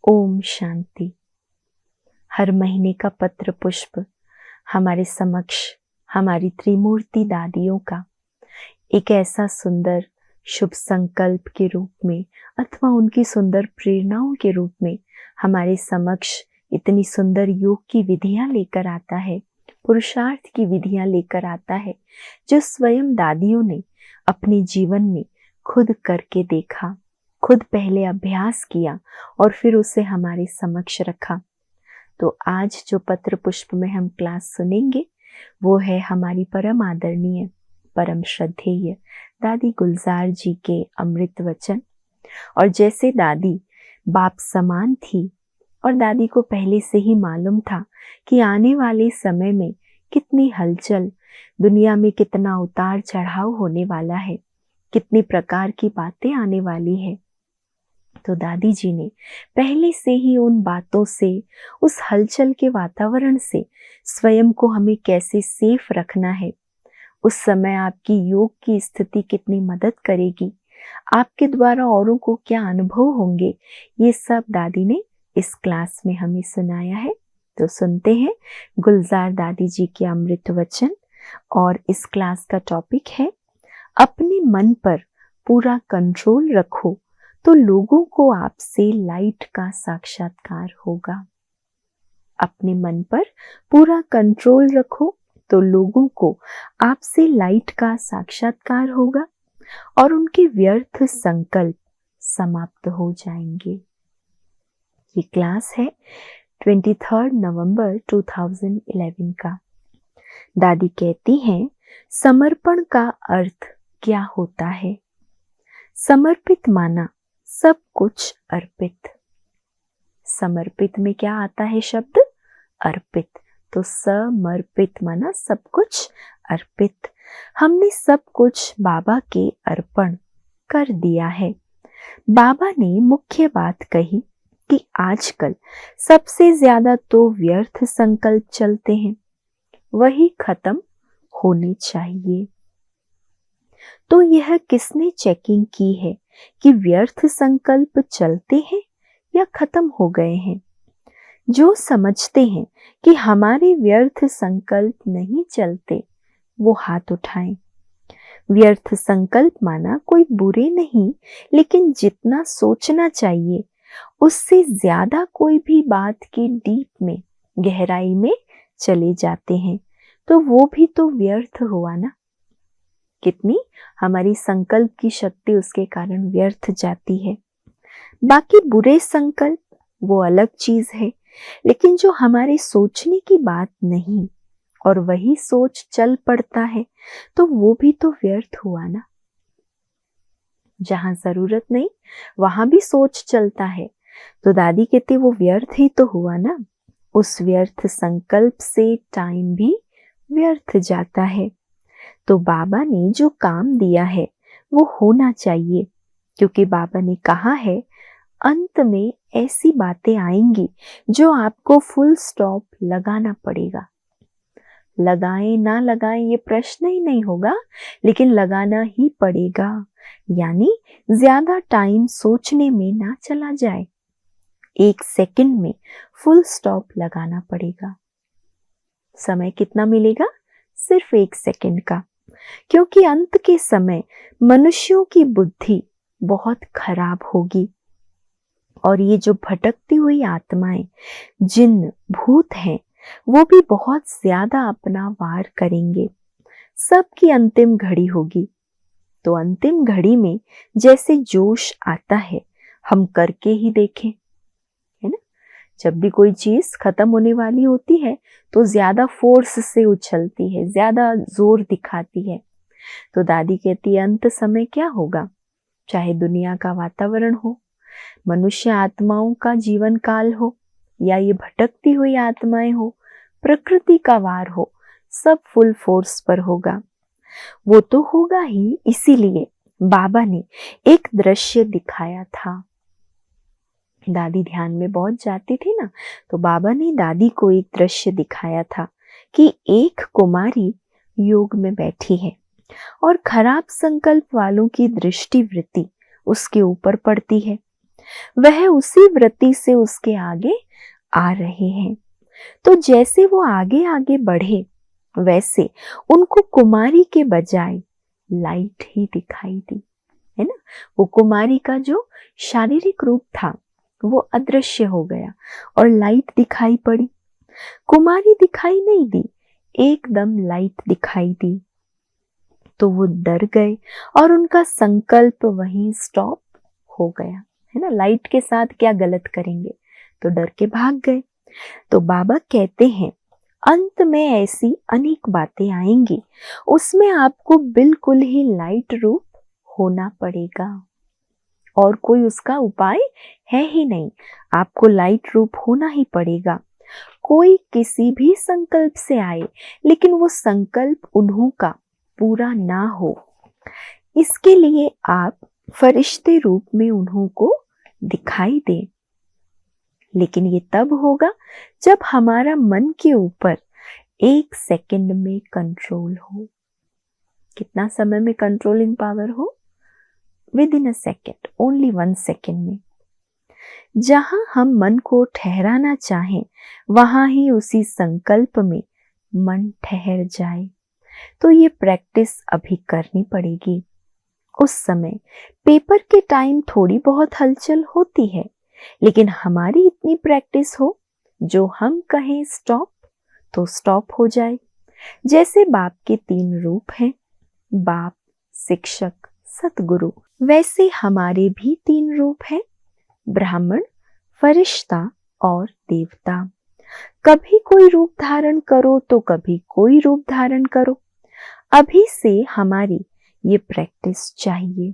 ओम शांति। हर महीने का पत्र पुष्प हमारे समक्ष हमारी त्रिमूर्ति दादियों का एक ऐसा सुंदर शुभ संकल्प के रूप में अथवा उनकी सुंदर प्रेरणाओं के रूप में हमारे समक्ष इतनी सुंदर योग की विधियां लेकर आता है, पुरुषार्थ की विधियां लेकर आता है, जो स्वयं दादियों ने अपने जीवन में खुद करके देखा, खुद पहले अभ्यास किया और फिर उसे हमारे समक्ष रखा। तो आज जो पत्र पुष्प में हम क्लास सुनेंगे वो है हमारी परम आदरणीय, परम श्रद्धेय दादी गुलजार जी के अमृत वचन। और जैसे दादी बाप समान थी और दादी को पहले से ही मालूम था कि आने वाले समय में कितनी हलचल, दुनिया में कितना उतार चढ़ाव होने वाला है, कितनी प्रकार की बातें आने वाली है, तो दादी जी ने पहले से ही उन बातों से, उस हलचल के वातावरण से स्वयं को हमें कैसे सेफ रखना है, उस समय आपकी योग की स्थिति कितनी मदद करेगी, आपके द्वारा औरों को क्या अनुभव होंगे, ये सब दादी ने इस क्लास में हमें सुनाया है। तो सुनते हैं गुलजार दादी जी के अमृत वचन। और इस क्लास का टॉपिक है अपने मन पर पूरा कंट्रोल रखो तो लोगों को आपसे लाइट का साक्षात्कार होगा। अपने मन पर पूरा कंट्रोल रखो तो लोगों को आपसे लाइट का साक्षात्कार होगा और उनके व्यर्थ संकल्प समाप्त हो जाएंगे। ये क्लास है 23 नवंबर 2011 का। दादी कहती हैं, समर्पण का अर्थ क्या होता है? समर्पित माना सब कुछ अर्पित। समर्पित में क्या आता है शब्द? अर्पित। तो समर्पित माना सब कुछ अर्पित। हमने सब कुछ बाबा के अर्पण कर दिया है। बाबा ने मुख्य बात कही कि आजकल सबसे ज्यादा तो व्यर्थ संकल्प चलते हैं, वही खत्म होने चाहिए। तो यह किसने चेकिंग की है कि व्यर्थ संकल्प चलते हैं या खत्म हो गए हैं? जो समझते हैं कि हमारे व्यर्थ संकल्प नहीं चलते वो हाथ उठाएं। व्यर्थ संकल्प माना कोई बुरे नहीं, लेकिन जितना सोचना चाहिए उससे ज्यादा कोई भी बात के डीप में, गहराई में चले जाते हैं, तो वो भी तो व्यर्थ हुआ ना। कितनी हमारी संकल्प की शक्ति उसके कारण व्यर्थ जाती है। बाकी बुरे संकल्प वो अलग चीज है, लेकिन जो हमारे सोचने की बात नहीं और वही सोच चल पड़ता है, तो वो भी तो व्यर्थ हुआ ना। जहां जरूरत नहीं वहां भी सोच चलता है, तो दादी कहती वो व्यर्थ ही तो हुआ ना। उस व्यर्थ संकल्प से टाइम भी व्यर्थ जाता है। तो बाबा ने जो काम दिया है वो होना चाहिए, क्योंकि बाबा ने कहा है अंत में ऐसी बातें आएंगी जो आपको फुल स्टॉप लगाना पड़ेगा। लगाएं ना लगाएं ये प्रश्न ही नहीं होगा, लेकिन लगाना ही पड़ेगा। यानी ज्यादा टाइम सोचने में ना चला जाए, 1 सेकंड में फुल स्टॉप लगाना पड़ेगा। समय कितना मिलेगा? सिर्फ 1 सेकंड का, क्योंकि अंत के समय मनुष्यों की बुद्धि बहुत खराब होगी और ये जो भटकती हुई आत्माएं, जिन भूत हैं, वो भी बहुत ज्यादा अपना वार करेंगे। सबकी अंतिम घड़ी होगी। तो अंतिम घड़ी में जैसे जोश आता है, हम करके ही देखें, है ना। जब भी कोई चीज खत्म होने वाली होती है तो ज्यादा फोर्स से उछलती है, ज्यादा जोर दिखाती है। तो दादी कहती है अंत समय क्या होगा? चाहे दुनिया का वातावरण हो, मनुष्य आत्माओं का जीवन काल हो, या ये भटकती हुई आत्माएं हो, प्रकृति का वार हो, सब फुल फोर्स पर होगा। वो तो होगा ही, इसीलिए बाबा ने एक दृश्य दिखाया था। दादी ध्यान में बहुत जाती थी ना, तो बाबा ने दादी को एक दृश्य दिखाया था कि एक कुमारी योग में बैठी है और खराब संकल्प वालों की दृष्टि वृत्ति उसके ऊपर पड़ती है। वह उसी वृत्ति से उसके आगे आ रहे हैं। तो जैसे वो आगे आगे बढ़े वैसे उनको कुमारी के बजाय लाइट ही दिखाई दी, है ना। वो कुमारी का जो शारीरिक रूप था वो अदृश्य हो गया और लाइट दिखाई पड़ी। कुमारी दिखाई नहीं दी, एकदम लाइट दिखाई दी। तो वो डर गए और उनका संकल्प वहीं स्टॉप हो गया, है ना। लाइट के साथ क्या गलत करेंगे, तो डर के भाग गए। तो बाबा कहते हैं अंत में ऐसी अनेक बातें आएंगी, उसमें आपको बिल्कुल ही लाइट रूप होना पड़ेगा और कोई उसका उपाय है ही नहीं। आपको लाइट रूप होना ही पड़ेगा। कोई किसी भी संकल्प से आए लेकिन वो संकल्प उन्हों का पूरा ना हो, इसके लिए आप फरिश्ते रूप में उन्हों को दिखाई दे। लेकिन ये तब होगा जब हमारा मन के ऊपर 1 सेकंड में कंट्रोल हो। कितना समय में कंट्रोलिंग पावर हो? With in a second, only 1 second में। जहां हम मन को ठहराना चाहें वहां ही उसी संकल्प में मन ठहर जाए। तो ये प्रैक्टिस अभी करनी पड़ेगी। उस समय पेपर के टाइम थोड़ी बहुत हलचल होती है, लेकिन हमारी इतनी प्रैक्टिस हो जो हम कहें स्टॉप तो स्टॉप हो जाए। जैसे बाप के 3 रूप हैं, बाप, शिक्षक, सतगुरु, वैसे हमारे भी 3 रूप हैं, ब्राह्मण, फरिश्ता और देवता। कभी कोई रूप धारण करो तो कभी कोई रूप धारण करो। अभी से हमारी ये प्रैक्टिस चाहिए।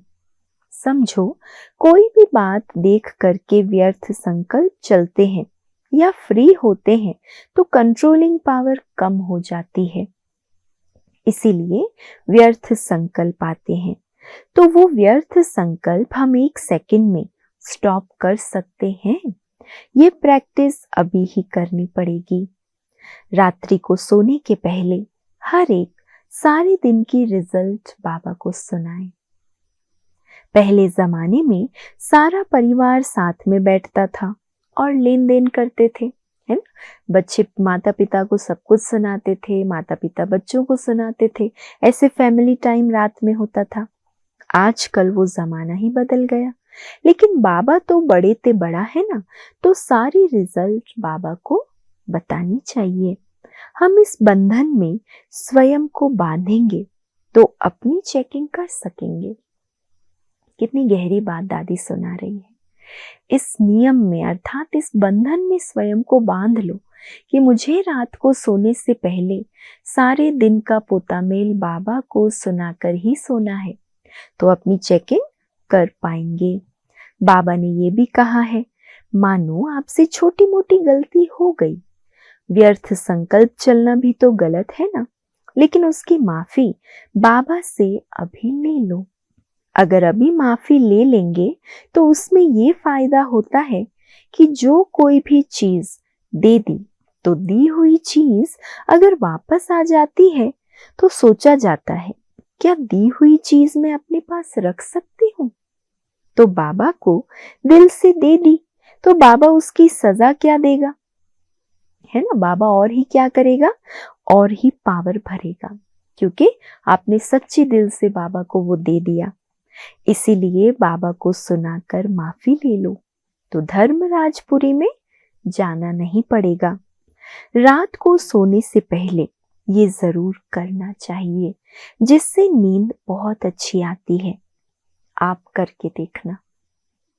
समझो, कोई भी बात देख करके व्यर्थ संकल्प चलते हैं या फ्री होते हैं तो कंट्रोलिंग पावर कम हो जाती है, इसीलिए व्यर्थ संकल्प आते हैं। तो वो व्यर्थ संकल्प हम 1 सेकंड में स्टॉप कर सकते हैं। ये प्रैक्टिस अभी ही करनी पड़ेगी। रात्रि को सोने के पहले हर एक सारे दिन की रिजल्ट बाबा को सुनाए। पहले जमाने में सारा परिवार साथ में बैठता था और लेन देन करते थे, है ना। बच्चे माता पिता को सब कुछ सुनाते थे, माता पिता बच्चों को सुनाते थे। ऐसे फैमिली टाइम रात में होता था। आजकल वो जमाना ही बदल गया, लेकिन बाबा तो बड़े ते बड़ा है ना, तो सारी रिजल्ट बाबा को बतानी चाहिए। हम इस बंधन में स्वयं को बांधेंगे तो अपनी चेकिंग कर सकेंगे। कितनी गहरी बात दादी सुना रही है। इस नियम में अर्थात इस बंधन में स्वयं को बांध लो कि मुझे रात को सोने से पहले सारे दिन का पोतामेल बाबा को सुनाकर ही सोना है, तो अपनी चेकिंग कर पाएंगे। बाबा ने ये भी कहा है, मानो आपसे छोटी मोटी गलती हो गई, व्यर्थ संकल्प चलना भी तो गलत है ना, लेकिन उसकी माफी बाबा से अभी ले लो। अगर अभी माफी ले लेंगे तो उसमें ये फायदा होता है कि जो कोई भी चीज दे दी तो दी हुई चीज अगर वापस आ जाती है तो सोचा जाता है क्या दी हुई चीज मैं अपने पास रख सकती हूँ। तो बाबा को दिल से दे दी तो बाबा उसकी सजा क्या देगा, है ना। बाबा और ही क्या करेगा, और ही पावर भरेगा, क्योंकि आपने सच्ची दिल से बाबा को वो दे दिया। इसीलिए बाबा को सुनाकर माफी ले लो तो धर्मराजपुरी में जाना नहीं पड़ेगा। रात को सोने से पहले ये जरूर करना चाहिए, जिससे नींद बहुत अच्छी आती है। आप करके देखना।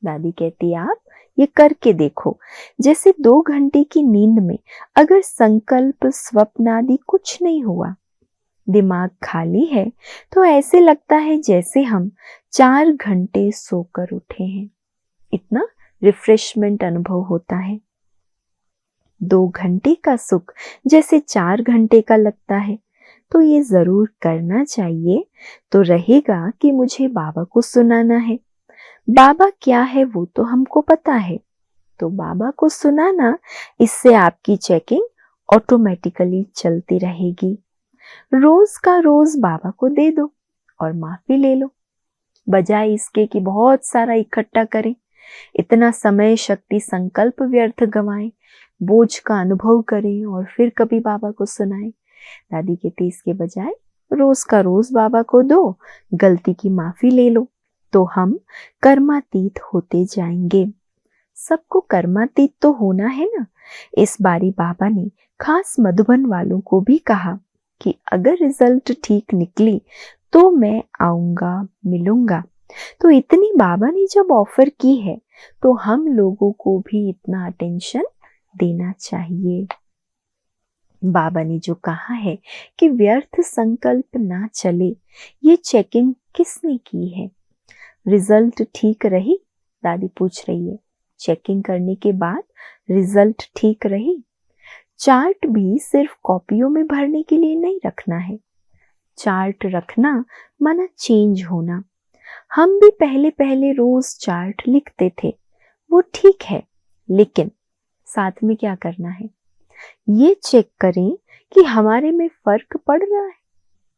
दादी कहती है आप ये करके देखो। जैसे 2 घंटे की नींद में अगर संकल्प स्वप्न आदि कुछ नहीं हुआ, दिमाग खाली है, तो ऐसे लगता है जैसे हम 4 घंटे सोकर उठे हैं। इतना रिफ्रेशमेंट अनुभव होता है। 2 घंटे का सुख जैसे 4 घंटे का लगता है। तो ये जरूर करना चाहिए। तो रहेगा कि मुझे बाबा को सुनाना है। बाबा क्या है वो तो हमको पता है, तो बाबा को सुनाना, इससे आपकी चेकिंग ऑटोमेटिकली चलती रहेगी। रोज का रोज बाबा को दे दो और माफी ले लो, बजाय इसके कि बहुत सारा इकट्ठा करें। इतना समय, शक्ति, संकल्प व्यर्थ गंवाएं, बोझ का अनुभव करें और फिर कभी बाबा को सुनाएं। दादी कहती इसके बजाय रोज का रोज बाबा को दो, गलती की माफी ले लो, तो हम कर्मातीत होते जाएंगे। सबको कर्मातीत तो होना है ना। इस बारी बाबा ने खास मधुबन वालों को भी कहा कि अगर रिजल्ट ठीक निकली तो मैं आऊंगा, मिलूंगा। तो इतनी बाबा ने जब ऑफर की है तो हम लोगों को भी इतना अटेंशन देना चाहिए। बाबा ने जो कहा है कि व्यर्थ संकल्प ना चले, ये चेकिंग किसने की है? रिजल्ट ठीक रही? दादी पूछ रही है। चेकिंग करने के बाद रिजल्ट ठीक रही? चार्ट भी सिर्फ कॉपियों में भरने के लिए नहीं रखना है। चार्ट रखना माना चेंज होना। हम भी पहले पहले रोज चार्ट लिखते थे, वो ठीक है, लेकिन साथ में क्या करना है? ये चेक करें कि हमारे में फर्क पड़ रहा है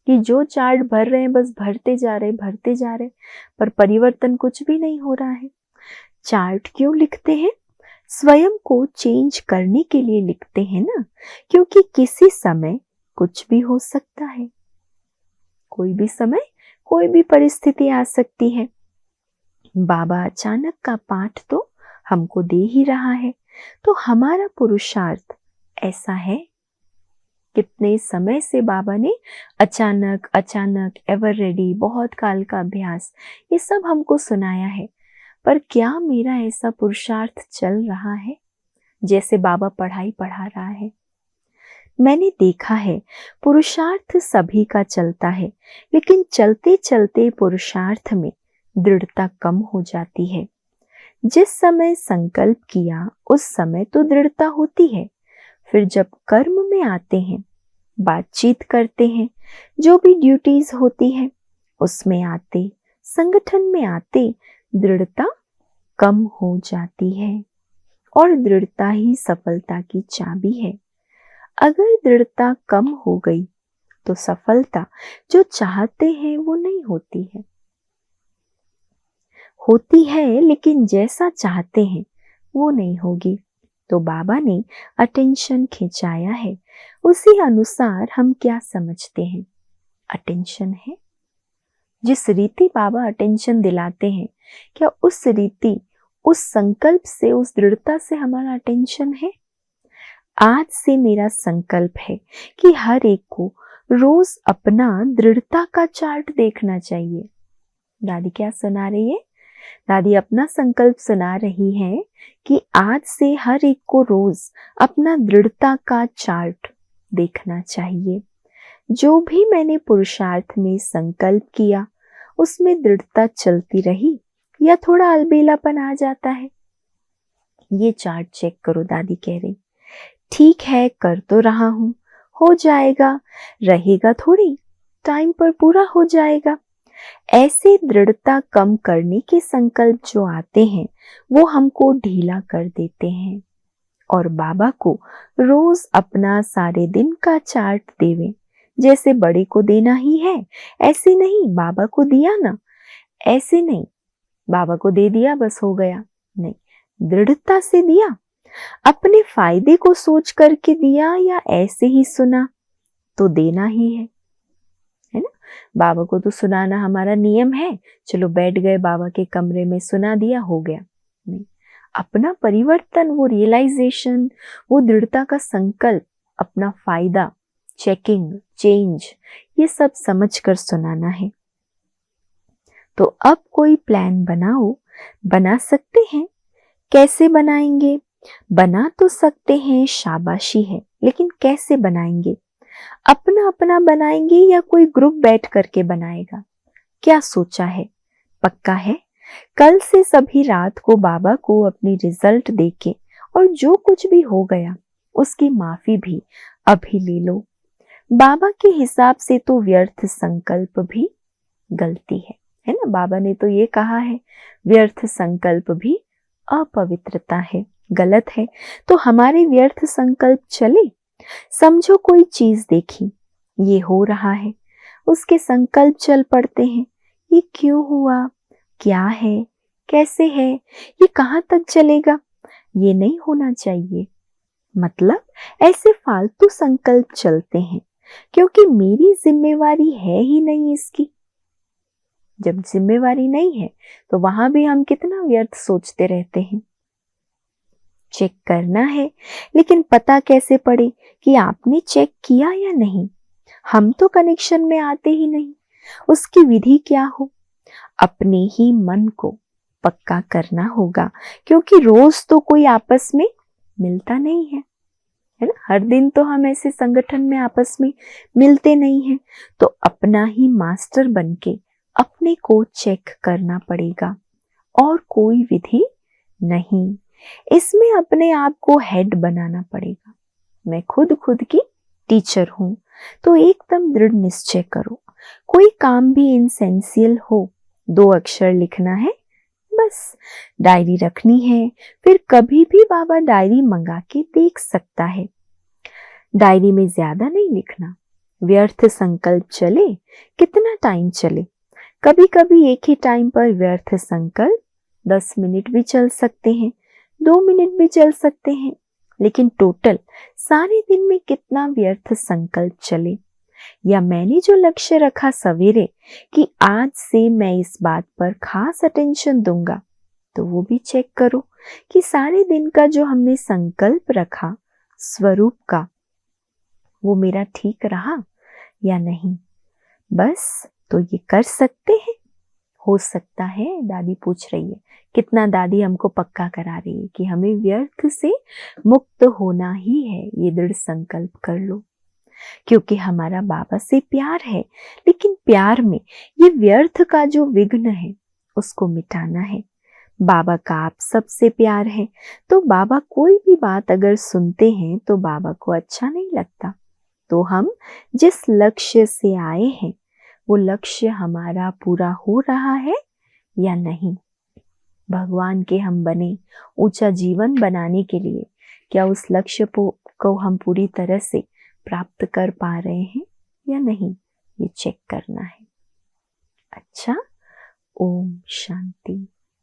कि जो चार्ट भर रहे हैं बस भरते जा रहे, पर परिवर्तन कुछ भी नहीं हो रहा है। चार्ट क्यों लिखते हैं? स्वयं को चेंज करने के लिए लिखते हैं ना, क्योंकि किसी समय कुछ भी हो सकता है। कोई भी समय, कोई भी परिस्थिति आ सकती है। बाबा अचानक का पाठ तो हमको दे ही रहा है, तो हमारा पुरुषार्थ ऐसा है। कितने समय से बाबा ने अचानक, एवर रेडी, बहुत काल का अभ्यास, ये सब हमको सुनाया है, पर क्या मेरा ऐसा पुरुषार्थ चल रहा है जैसे बाबा पढ़ाई पढ़ा रहा है? मैंने देखा है पुरुषार्थ सभी का चलता है, लेकिन चलते चलते पुरुषार्थ में दृढ़ता कम हो जाती है। जिस समय संकल्प किया उस समय तो दृढ़ता होती है, फिर जब कर्म में आते हैं, बातचीत करते हैं, जो भी ड्यूटीज होती है उसमें आते, संगठन में आते, दृढ़ता कम हो जाती है। और दृढ़ता ही सफलता की चाबी है। अगर दृढ़ता कम हो गई तो सफलता जो चाहते हैं वो नहीं होती है। होती है लेकिन जैसा चाहते हैं वो नहीं होगी। तो बाबा ने अटेंशन खिंचाया है, उसी अनुसार हम क्या समझते हैं अटेंशन है? जिस रीति बाबा अटेंशन दिलाते हैं, क्या उस रीति, उस संकल्प से, उस दृढ़ता से हमारा अटेंशन है? आज से मेरा संकल्प है कि हर एक को रोज अपना दृढ़ता का चार्ट देखना चाहिए। दादी क्या सुना रही है? दादी अपना संकल्प सुना रही है कि आज से हर एक को रोज अपना दृढ़ता का चार्ट देखना चाहिए। जो भी मैंने पुरुषार्थ में संकल्प किया उसमें दृढ़ता चलती रही या थोड़ा अलबेलापन आ जाता है, ये चार्ट चेक करो। दादी कह रही ठीक है, कर तो रहा हूं, हो जाएगा, रहेगा थोड़ी, टाइम पर पूरा हो जाएगा। ऐसे दृढ़ता कम करने के संकल्प जो आते हैं वो हमको ढीला कर देते हैं। और बाबा को रोज अपना सारे दिन का चार्ट देवे, जैसे बड़े को देना ही है, ऐसे नहीं बाबा को दिया ना, ऐसे नहीं बाबा को दे दिया बस हो गया, नहीं, दृढ़ता से दिया, अपने फायदे को सोच करके दिया या ऐसे ही सुना तो देना ही है ना। बाबा को तो सुनाना हमारा नियम है, चलो बैठ गए बाबा के कमरे में, सुना दिया, हो गया, नहीं, अपना परिवर्तन, वो रियलाइजेशन, वो दृढ़ता का संकल्प, अपना फायदा, चेकिंग, चेंज, ये सब समझ कर सुनाना है। तो अब कोई प्लान बनाओ, बना सकते हैं। कैसे बनाएंगे? बना तो सकते हैं, शाबाशी है, लेकिन कैसे बनाएंगे? अपना अपना बनाएंगे या कोई ग्रुप बैठ करके बनाएगा? क्या सोचा है? पक्का है कल से सभी रात को बाबा को अपनी रिजल्ट देके और जो कुछ भी हो गया उसकी माफी भी अभी ले लो। बाबा के हिसाब से तो व्यर्थ संकल्प भी गलती है ना। बाबा ने तो ये कहा है व्यर्थ संकल्प भी अपवित्रता है, गलत है। तो हमारे व्यर्थ संकल्प चले? समझो कोई चीज देखी, ये हो रहा है, उसके संकल्प चल पड़ते हैं, ये क्यों हुआ, क्या है, कैसे है, ये कहाँ तक चलेगा, ये नहीं होना चाहिए। मतलब ऐसे फालतू संकल्प चलते हैं क्योंकि मेरी जिम्मेवारी है ही नहीं इसकी। जब जिम्मेवारी नहीं है तो वहां भी हम कितना व्यर्थ सोचते रहते हैं। चेक करना है, लेकिन पता कैसे पड़े कि आपने चेक किया या नहीं? हम तो कनेक्शन में आते ही नहीं। उसकी विधि क्या हो? अपने ही मन को पक्का करना होगा, क्योंकि रोज तो कोई आपस में मिलता नहीं है ना। हर दिन तो हम ऐसे संगठन में आपस में मिलते नहीं हैं। तो अपना ही मास्टर बनके अपने को चेक करना पड़ेगा, और कोई विधि नहीं। इसमें अपने आप को हेड बनाना पड़ेगा। मैं खुद की टीचर हूं, तो एकदम दृढ़ निश्चय करो। कोई काम भी इनसेंसियल हो, 2 अक्षर लिखना है बस। डायरी रखनी है, फिर कभी भी बाबा डायरी मंगा के देख सकता है। डायरी में ज्यादा नहीं लिखना। व्यर्थ संकल्प चले कितना टाइम चले, कभी कभी एक ही टाइम पर व्यर्थ संकल्प 10 मिनट भी चल सकते हैं, 2 मिनट भी चल सकते हैं, लेकिन टोटल सारे दिन में कितना व्यर्थ संकल्प चले। या मैंने जो लक्ष्य रखा सवेरे कि आज से मैं इस बात पर खास अटेंशन दूंगा, तो वो भी चेक करो कि सारे दिन का जो हमने संकल्प रखा स्वरूप का, वो मेरा ठीक रहा या नहीं। बस तो ये कर सकते हैं। हो सकता है, दादी पूछ रही है, कितना दादी हमको पक्का करा रही है कि हमें व्यर्थ से मुक्त होना ही है। ये दृढ़ संकल्प कर लो, क्योंकि हमारा बाबा से प्यार है, लेकिन प्यार में ये व्यर्थ का जो विघ्न है उसको मिटाना है। बाबा का आप सबसे प्यार है, तो बाबा कोई भी बात अगर सुनते हैं तो बाबा को अच्छा नहीं लगता। तो हम जिस लक्ष्य से आए हैं वो लक्ष्य हमारा पूरा हो रहा है या नहीं। भगवान के हम बने ऊंचा जीवन बनाने के लिए क्या उस लक्ष्य को हम पूरी तरह से प्राप्त कर पा रहे हैं या नहीं, ये चेक करना है। अच्छा, ओम शांति।